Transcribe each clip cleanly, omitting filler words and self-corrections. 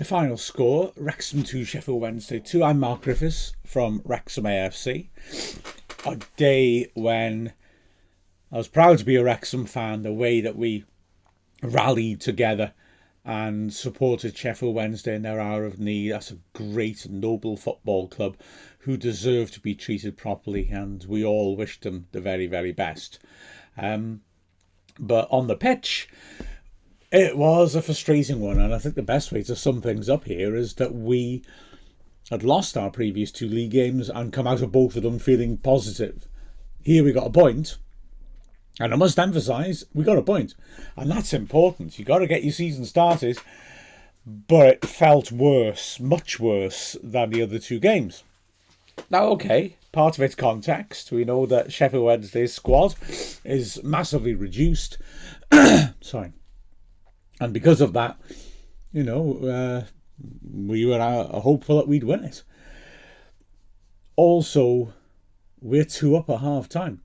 final score, Wrexham 2, Sheffield Wednesday 2. I'm Mark Griffiths from Wrexham AFC. A day when I was proud to be a Wrexham fan, the way that we rallied together and supported Sheffield Wednesday in their hour of need. That's a great, noble football club who deserve to be treated properly, and we all wished them the very, very best. But on the pitch, it was a frustrating one, and I think the best way to sum things up here is that we had lost our previous 2 league games and come out of both of them feeling positive. Here we got a point, and I must emphasise, we got a point, and that's important. You got to get your season started, but it felt worse, much worse than the other 2 games. Now, okay, part of its context, we know that Sheffield Wednesday's squad is massively reduced. Sorry. And because of that, we were hopeful that we'd win it. Also, we're 2 up at half time.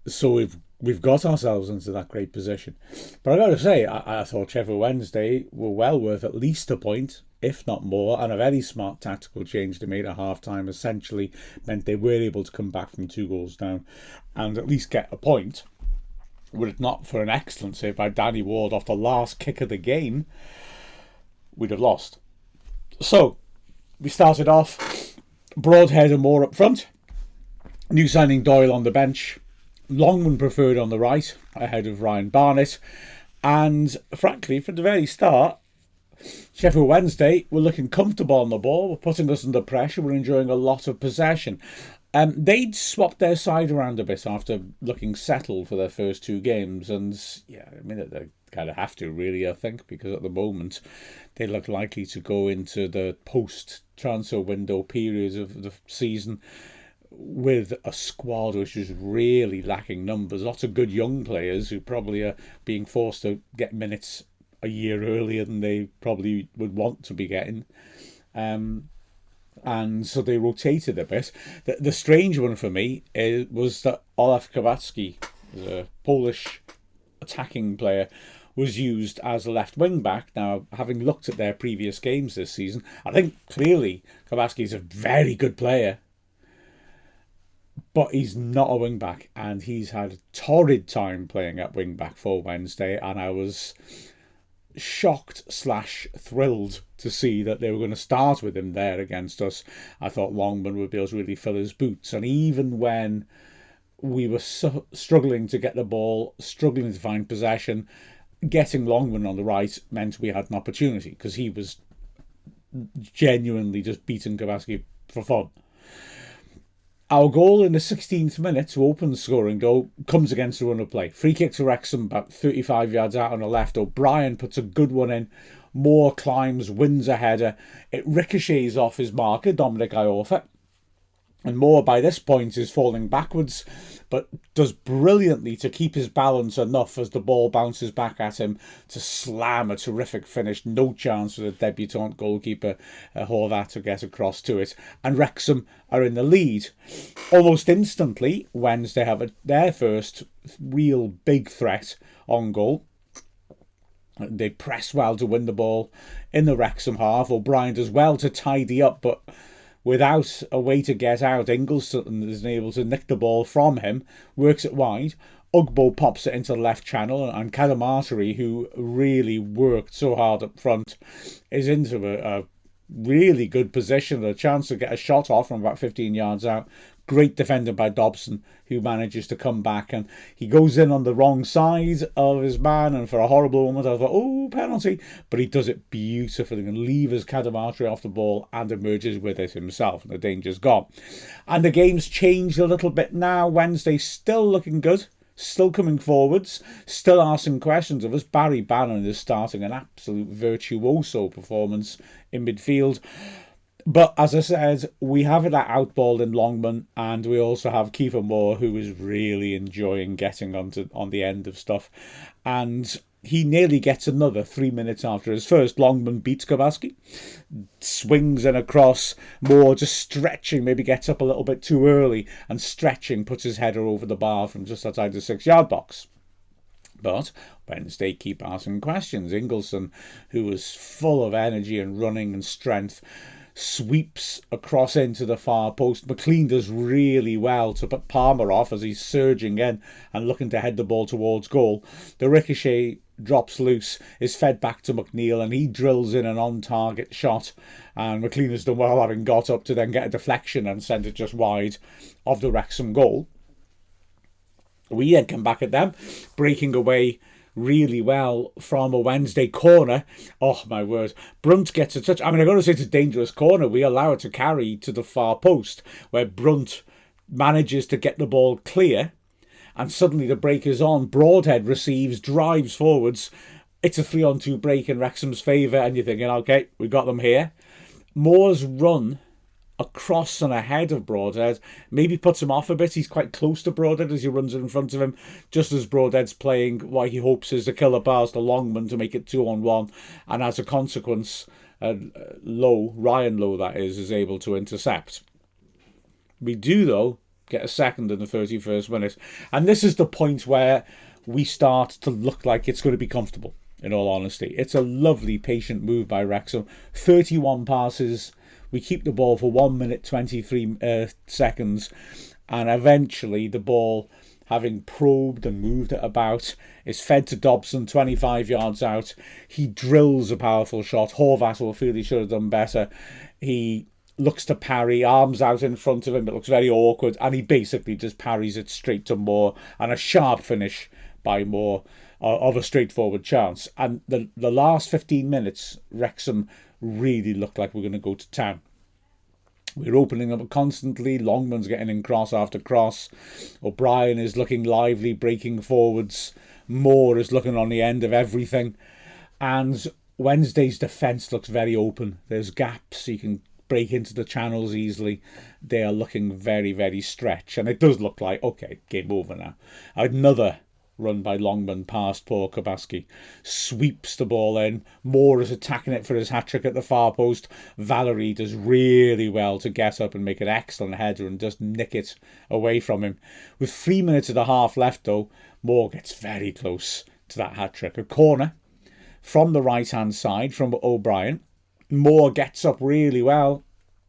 So we've got ourselves into that great position. But I got to say, I thought Sheffield Wednesday were well worth at least a point, if not more, and a very smart tactical change they made at half time essentially meant they were able to come back from 2 goals down and at least get a point. Were it not for an excellent save by Danny Ward off the last kick of the game, we'd have lost. So, we started off Broadhead and Moore up front. New signing Doyle on the bench. Longman preferred on the right, ahead of Ryan Barnett. And, frankly, from the very start, Sheffield Wednesday were looking comfortable on the ball, were putting us under pressure, were enjoying a lot of possession. They'd swapped their side around a bit after looking settled for their first 2 games, and they kind of have to really, I think, because at the moment they look likely to go into the post-transfer window period of the season with a squad which is really lacking numbers. Lots of good young players who probably are being forced to get minutes a year earlier than they probably would want to be getting. And so they rotated a bit. The strange one for me was that Olaf Kowalski, the Polish attacking player, was used as a left wing back. Now, having looked at their previous games this season, I think clearly Kowalski is a very good player, but he's not a wing back, and he's had a torrid time playing at wing back for Wednesday, and I was shocked/thrilled to see that they were going to start with him there against us. I thought Longman would be able to really fill his boots, and even when we were struggling to get the ball, struggling to find possession, getting Longman on the right meant we had an opportunity, because he was genuinely just beating Kowalski for fun. Our goal in the 16th minute to open the scoring goal comes against the run of play. Free kick to Wrexham about 35 yards out on the left. O'Brien puts a good one in. Moore climbs, wins a header. It ricochets off his marker, Dominic Iorfa. And Moore, by this point, is falling backwards, but does brilliantly to keep his balance enough as the ball bounces back at him to slam a terrific finish. No chance for the debutant goalkeeper, Horvath, to get across to it. And Wrexham are in the lead. Almost instantly, Wednesday have their first real big threat on goal. They press well to win the ball in the Wrexham half. O'Brien does well to tidy up, but without a way to get out, Ingleson isn't able to nick the ball from him, works it wide. Ugbo pops it into the left channel, and Cadamarteri, who really worked so hard up front, is into a really good position, a chance to get a shot off from about 15 yards out. Great defending by Dobson, who manages to come back, and he goes in on the wrong side of his man, and for a horrible moment I thought, oh, penalty, but he does it beautifully and levers Cadamarteri off the ball and emerges with it himself, and the danger's gone. And the game's changed a little bit now. Wednesday still looking good, still coming forwards, still asking questions of us. Barry Bannon is starting an absolute virtuoso performance in midfield. But as I said, we have that outball in Longman, and we also have Kiefer Moore, who is really enjoying getting on the end of stuff. And he nearly gets another 3 minutes after his first. Longman beats Kowalski, swings in across. Moore just stretching, maybe gets up a little bit too early, and stretching puts his header over the bar from just outside the 6-yard box. But Wednesday keep asking questions. Ingleson, who was full of energy and running and strength, sweeps across into the far post. McLean does really well to put Palmer off as he's surging in and looking to head the ball towards goal. The ricochet drops loose, is fed back to McNeil, and he drills in an on-target shot. And McLean has done well, having got up to then get a deflection and send it just wide of the Wrexham goal. We then come back at them, breaking away really well from a Wednesday corner. Oh, my word. Brunt gets a touch. I mean, I've got to say it's a dangerous corner. We allow it to carry to the far post, where Brunt manages to get the ball clear. And suddenly the break is on. Broadhead receives, drives forwards. It's a 3-on-2 break in Wrexham's favour. And you're thinking, OK, we got them here. Moore's run across and ahead of Broadhead maybe puts him off a bit. He's quite close to Broadhead as he runs in front of him, just as Broadhead's playing what he hopes is a killer pass to Longman to make it 2-on-1, and as a consequence Ryan Lowe that is able to intercept. We do though get a second in the 31st minute, and this is the point where we start to look like it's going to be comfortable. In all honesty, it's a lovely patient move by Wrexham. 31 passes. We keep the ball for 1 minute 23 seconds, and eventually the ball, having probed and moved it about, is fed to Dobson 25 yards out. He drills a powerful shot. Horvath will feel he should have done better. He looks to parry, arms out in front of him. It looks very awkward, and he basically just parries it straight to Moore, and a sharp finish by Moore of a straightforward chance. And the last 15 minutes, Wrexham really looked like we're going to go to town. We're opening up constantly. Longman's getting in cross after cross. O'Brien is looking lively, breaking forwards. Moore is looking on the end of everything. And Wednesday's defence looks very open. There's gaps. You can break into the channels easily. They are looking very, very stretched. And it does look like, OK, game over now. Another run by Longman past Paul Kabaski, sweeps the ball in. Moore is attacking it for his hat-trick at the far post. Valerie does really well to get up and make an excellent header and just nick it away from him. With 3 minutes and a half left though, Moore gets very close to that hat-trick. A corner from the right-hand side from O'Brien. Moore gets up really well,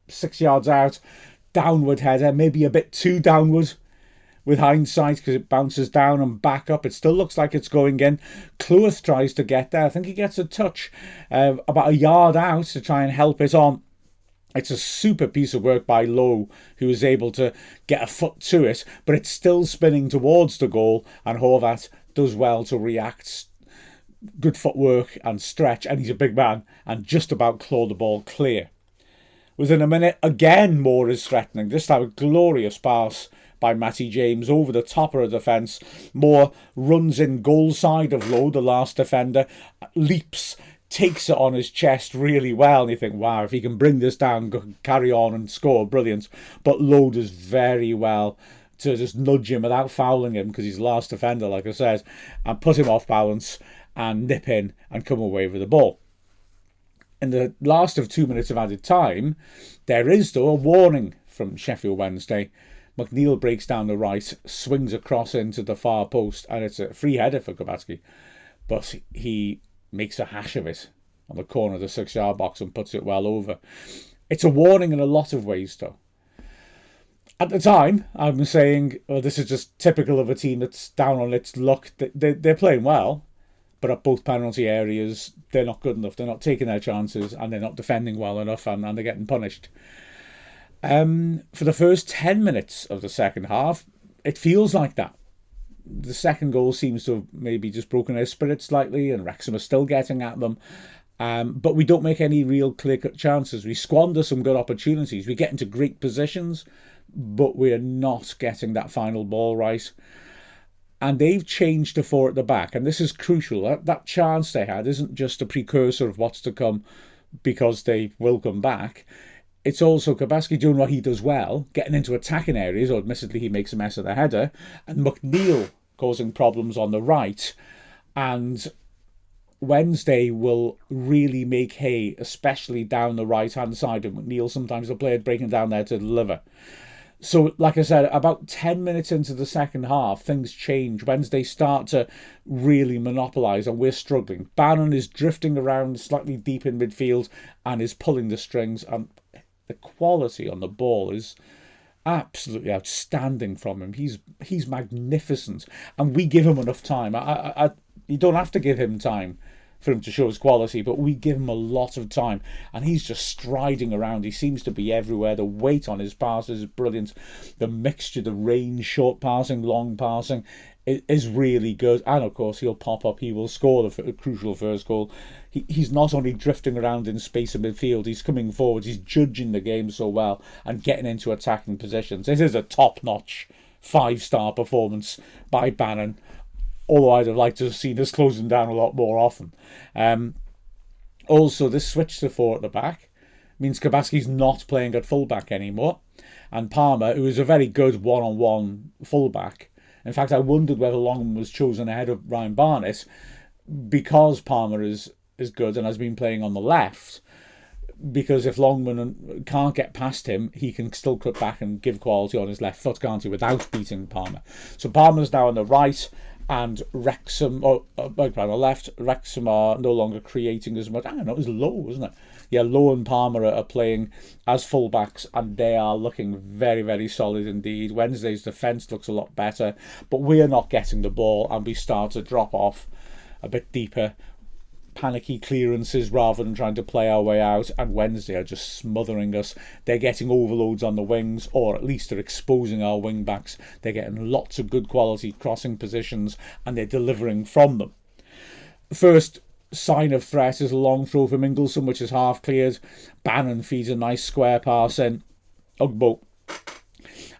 6 yards out, downward header, maybe a bit too downward with hindsight, because it bounces down and back up. It still looks like it's going in. Cleworth tries to get there. I think he gets a touch about a yard out to try and help it on. It's a super piece of work by Lowe, who is able to get a foot to it, but it's still spinning towards the goal, and Horvath does well to react. Good footwork and stretch, and he's a big man, and just about claw the ball clear. Within a minute, again Moore is threatening. This time a glorious pass by Matty James over the top of the defence. Moore runs in goal side of Lowe, the last defender, leaps, takes it on his chest really well, and you think, wow, if he can bring this down, carry on and score, brilliant. But Lowe does very well to just nudge him without fouling him, because he's the last defender, like I said, and put him off balance and nip in and come away with the ball. In the last of 2 minutes of added time, there is though a warning from Sheffield Wednesday. McNeil breaks down the right, swings across into the far post, and it's a free header for Kabatsky. But he makes a hash of it on the corner of the 6-yard box and puts it well over. It's a warning in a lot of ways, though. At the time, I was saying, well, this is just typical of a team that's down on its luck. They're playing well, but at both penalty areas, they're not good enough. They're not taking their chances, and they're not defending well enough, and they're getting punished. For the first 10 minutes of the second half, it feels like that. The second goal seems to have maybe just broken their spirit slightly, and Wrexham are still getting at them. But we don't make any real clear-cut chances. We squander some good opportunities. We get into great positions, but we're not getting that final ball right. And they've changed to 4 at the back, and this is crucial. That chance they had isn't just a precursor of what's to come, because they will come back. It's also Kabatsky doing what he does well, getting into attacking areas, or admittedly he makes a mess of the header, and McNeil causing problems on the right. And Wednesday will really make hay, especially down the right-hand side of McNeil. Sometimes the player breaking down there to deliver. So, like I said, about 10 minutes into the second half, things change. Wednesday start to really monopolise, and we're struggling. Bannon is drifting around slightly deep in midfield and is pulling the strings. And the quality on the ball is absolutely outstanding from him. He's magnificent, and we give him enough time. You don't have to give him time for him to show his quality, but we give him a lot of time, and he's just striding around. He seems to be everywhere. The weight on his passes is brilliant. The mixture, the range, short passing, long passing, is really good. And of course, he'll pop up. He will score the crucial first goal. He's not only drifting around in space in midfield, he's coming forward. He's judging the game so well and getting into attacking positions. This is a top-notch 5-star performance by Bannon, although I'd have liked to have seen us closing down a lot more often. Also, this switch to 4 at the back means Kabaski's not playing at fullback anymore, and Palmer, who is a very good one-on-one fullback. In fact, I wondered whether Longman was chosen ahead of Ryan Barnett because Palmer is good and has been playing on the left, because if Longman can't get past him, he can still cut back and give quality on his left foot, can't he, without beating Palmer. So Palmer's now on the right, and Wrexham, on the left. Wrexham are no longer creating as much. I don't know, it was Lowe, wasn't it? Yeah, Lowe and Palmer are playing as fullbacks, and they are looking very, very solid indeed. Wednesday's defence looks a lot better, but we are not getting the ball, and we start to drop off a bit deeper. Panicky clearances rather than trying to play our way out, and Wednesday are just smothering us. They're getting overloads on the wings, or at least they're exposing our wing backs. They're getting lots of good quality crossing positions, and they're delivering from them. First sign of threat is a long throw from Ingleson, which is half cleared. Bannon feeds a nice square pass in. Ugbo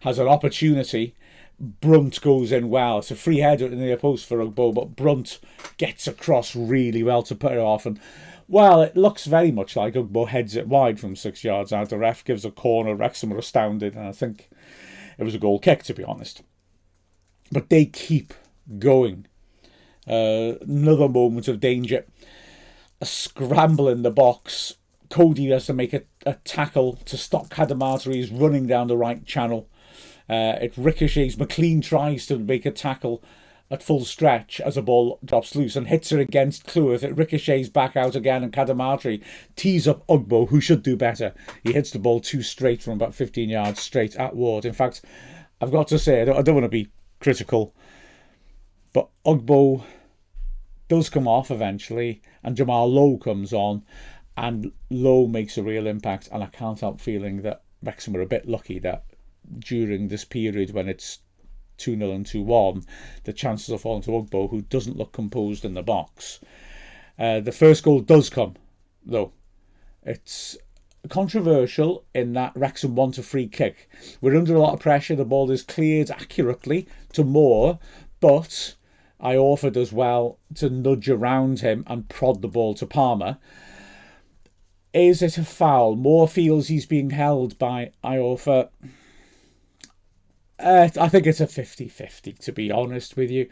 has an opportunity. Brunt goes in well. It's a free header in the near post for Ugbo, but Brunt gets across really well to put it off. And, well, it looks very much like Ugbo heads it wide from 6 yards out. The ref gives a corner. Wrexham are astounded, and I think it was a goal kick, to be honest. But they keep going. Another moment of danger. A scramble in the box. Cody has to make a tackle to stop Cadamarteri. He's running down the right channel. It ricochets. McLean tries to make a tackle at full stretch as a ball drops loose and hits it against Cleworth. It ricochets back out again, and Cadamarteri tees up Ugbo, who should do better. He hits the ball too straight from about 15 yards straight at Ward. In fact, I've got to say, I don't want to be critical, but Ugbo does come off eventually, and Jamal Lowe comes on, and Lowe makes a real impact. And I can't help feeling that Wrexham are a bit lucky that during this period when it's 2-0 and 2-1, the chances are falling to Ugbo, who doesn't look composed in the box. The first goal does come, though. It's controversial in that Wrexham want a free kick. We're under a lot of pressure. The ball is cleared accurately to Moore, but Iorfa does well to nudge around him and prod the ball to Palmer. Is it a foul? Moore feels he's being held by Iorfa. I think it's a 50-50, to be honest with you.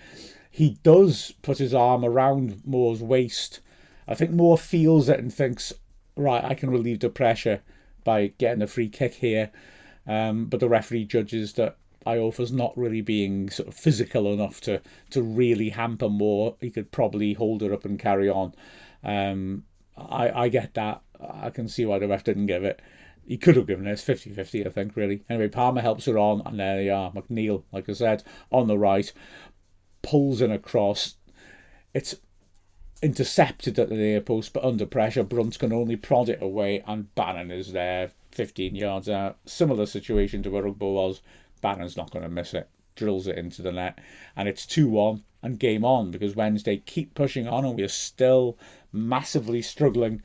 He does put his arm around Moore's waist. I think Moore feels it and thinks, right, I can relieve the pressure by getting a free kick here. But the referee judges that Iorfa's not really being sort of physical enough to really hamper Moore. He could probably hold it up and carry on. I get that. I can see why the ref didn't give it. He could have given it. It's 50-50, I think, really. Anyway, Palmer helps her on, and there they are. McNeil, like I said, on the right, pulls in across. It's intercepted at the near post, but under pressure, Brunt can only prod it away, and Bannon is there, 15 yards out. Similar situation to where Ugbo was. Bannon's not going to miss it. Drills it into the net, and it's 2-1, and game on, because Wednesday keep pushing on, and we are still massively struggling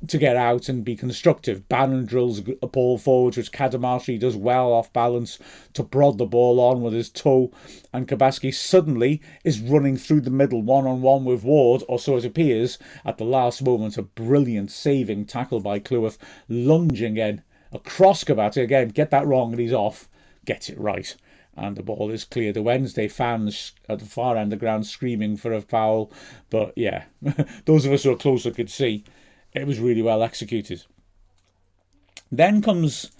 to get out and be constructive. Bannon drills a ball forward, which Cadamarteri does well off balance to prod the ball on with his toe, and Kabaski suddenly is running through the middle one-on-one with Ward, or so it appears. At the last moment, a brilliant saving tackle by Cleworth, lunging in across Kabaski. Again, get that wrong and he's off. Gets it right. And the ball is clear. The Wednesday fans at the far end of the ground screaming for a foul. But yeah, those of us who are closer could see it was really well executed. Then comes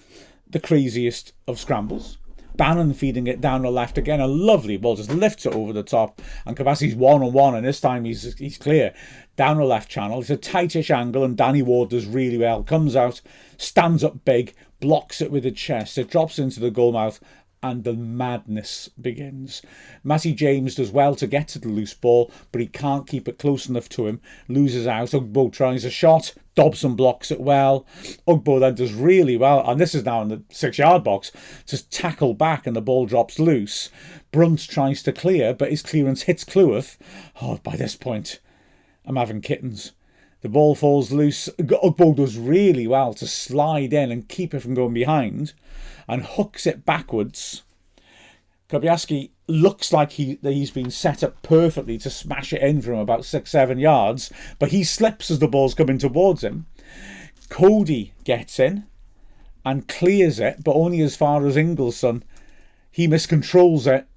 the craziest of scrambles. Bannon feeding it down the left again. A lovely ball, just lifts it over the top. And Kabasi's 1-on-1, and this time he's clear. Down the left channel. It's a tightish angle, and Danny Ward does really well. Comes out, stands up big, blocks it with the chest. It drops into the goalmouth, and the madness begins. Matty James does well to get to the loose ball, but he can't keep it close enough to him. Loses out. Ugbo tries a shot. Dobson blocks it well. Ugbo then does really well, and this is now in the 6-yard box, to tackle back, and the ball drops loose. Brunt tries to clear, but his clearance hits Cleworth. Oh, by this point, I'm having kittens. The ball falls loose. Ugbo does really well to slide in and keep it from going behind, and hooks it backwards. Kobiaski looks like he's been set up perfectly to smash it in from about 6-7 yards, but he slips as the ball's coming towards him. Cody gets in and clears it, but only as far as Ingleson. He miscontrols it,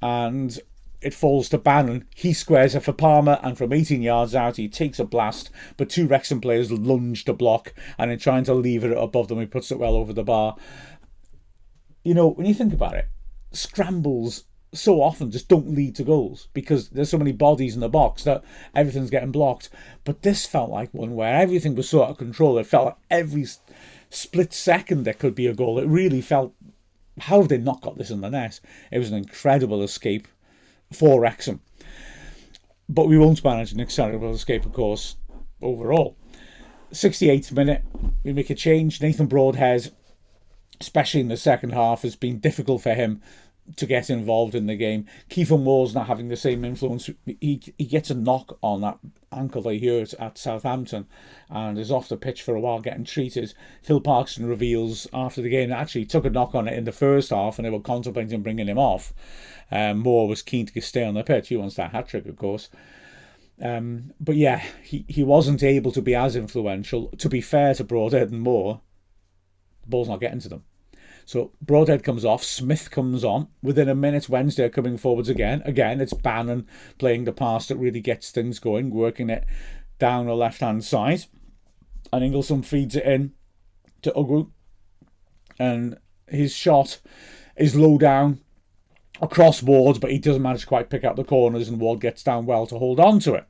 and it falls to Bannon. He squares it for Palmer, and from 18 yards out he takes a blast, but 2 Wrexham players lunge to block, and in trying to lever it above them, he puts it well over the bar. You know, when you think about it, scrambles so often just don't lead to goals because there's so many bodies in the box that everything's getting blocked. But this felt like one where everything was so out of control. It felt like every split second there could be a goal. It really felt, how have they not got this in the net? It was an incredible escape for Wrexham. But we won't manage an incredible escape, of course, overall. 68th minute, we make a change. Nathan Broadhead, especially in the second half, has been difficult for him to get involved in the game. Kiefer Moore's not having the same influence. He gets a knock on that ankle that he hurt at Southampton and is off the pitch for a while getting treated. Phil Parkinson reveals after the game that actually he took a knock on it in the first half and they were contemplating bringing him off. Moore was keen to stay on the pitch. He wants that hat-trick, of course. But yeah, he wasn't able to be as influential. To be fair to Broadhead and Moore, the ball's not getting to them. So Broadhead comes off, Smith comes on. Within a minute, Wednesday are coming forwards again. Again, it's Bannon playing the pass that really gets things going, working it down the left-hand side. And Ingleson feeds it in to Ugwu. And his shot is low down across Ward, but he doesn't manage to quite pick out the corners, and Ward gets down well to hold on to it.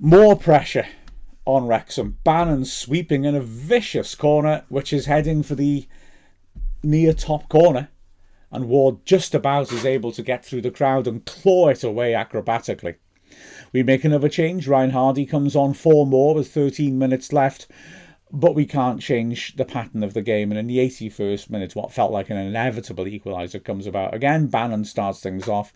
More pressure on Wrexham. Bannon sweeping in a vicious corner, which is heading for the near top corner, and Ward just about is able to get through the crowd and claw it away acrobatically. We make another change. Ryan Hardy comes on for Moore with 13 minutes left, but we can't change the pattern of the game, and in the 81st minute what felt like an inevitable equaliser comes about again. Bannon starts things off,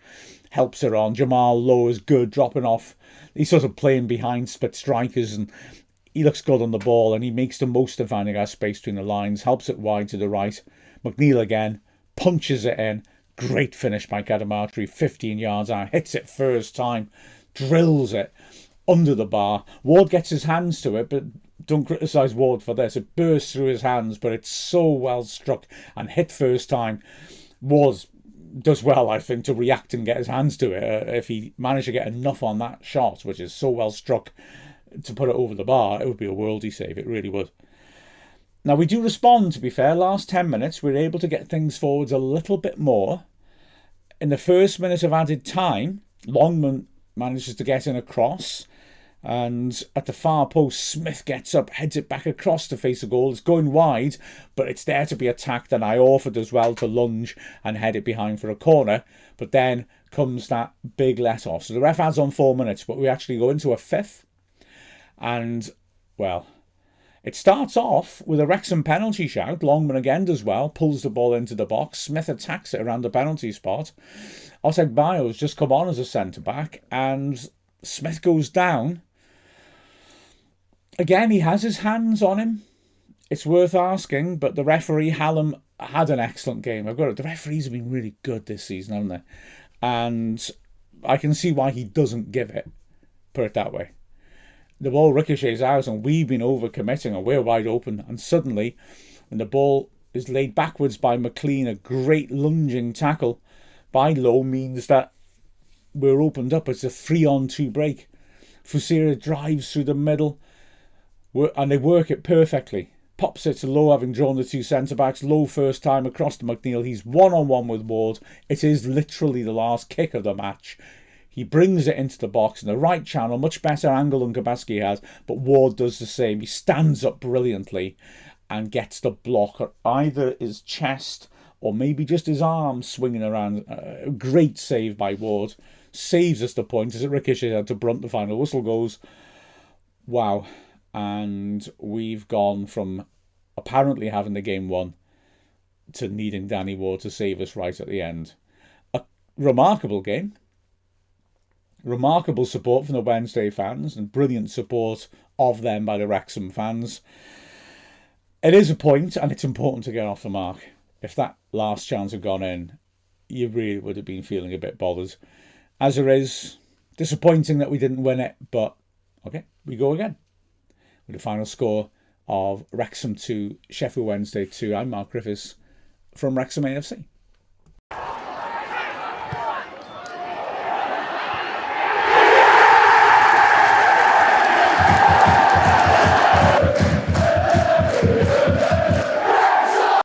helps her on. Jamal Lowe is good, dropping off. He's sort of playing behind split strikers, and he looks good on the ball, and he makes the most of finding our space between the lines, helps it wide to the right. McNeil again, punches it in. Great finish by Kadamatri, 15 yards out, hits it first time, drills it under the bar. Ward gets his hands to it, but don't criticise Ward for this. It bursts through his hands, but it's so well struck and hit first time. Ward does well, I think, to react and get his hands to it. If he managed to get enough on that shot, which is so well struck, to put it over the bar, it would be a worldie save. It really would. Now, we do respond, to be fair. Last 10 minutes, we're able to get things forwards a little bit more. In the first minute of added time, Longman manages to get in a cross. And at the far post, Smith gets up, heads it back across to face a goal. It's going wide, but it's there to be attacked. And Iorfa does well to lunge and head it behind for a corner. But then comes that big let-off. So the ref adds on 4 minutes, but we actually go into a fifth. And, well, it starts off with a Wrexham penalty shout. Longman again does well, pulls the ball into the box. Smith attacks it around the penalty spot. Otegbayo's just come on as a centre-back, and Smith goes down. Again, he has his hands on him. It's worth asking, but the referee, Hallam, had an excellent game. I've got it. The referees have been really good this season, haven't they? And I can see why he doesn't give it, put it that way. The ball ricochets out and we've been overcommitting and we're wide open. And suddenly, when the ball is laid backwards by McLean, a great lunging tackle by Lowe means that we're opened up. It's a 3-on-2 break. Fusira drives through the middle and they work it perfectly. pops it to Lowe, having drawn the two centre-backs. Lowe first time across to McNeil. He's one-on-one with Ward. It is literally the last kick of the match. He brings it into the box in the right channel, much better angle than Kabaski has, but Ward does the same. He stands up brilliantly and gets the block at either his chest or maybe just his arm swinging around. Great save by Ward. Saves us the point as it ricochets to Brunt. The final whistle goes. Wow. And we've gone from apparently having the game won to needing Danny Ward to save us right at the end. A remarkable game. Remarkable support from the Wednesday fans and brilliant support of them by the Wrexham fans. It is a point, and it's important to get off the mark. If that last chance had gone in, you really would have been feeling a bit bothered. As it is, disappointing that we didn't win it, but okay, we go again. With the final score of Wrexham 2, Sheffield Wednesday 2. I'm Mark Griffiths from Wrexham AFC.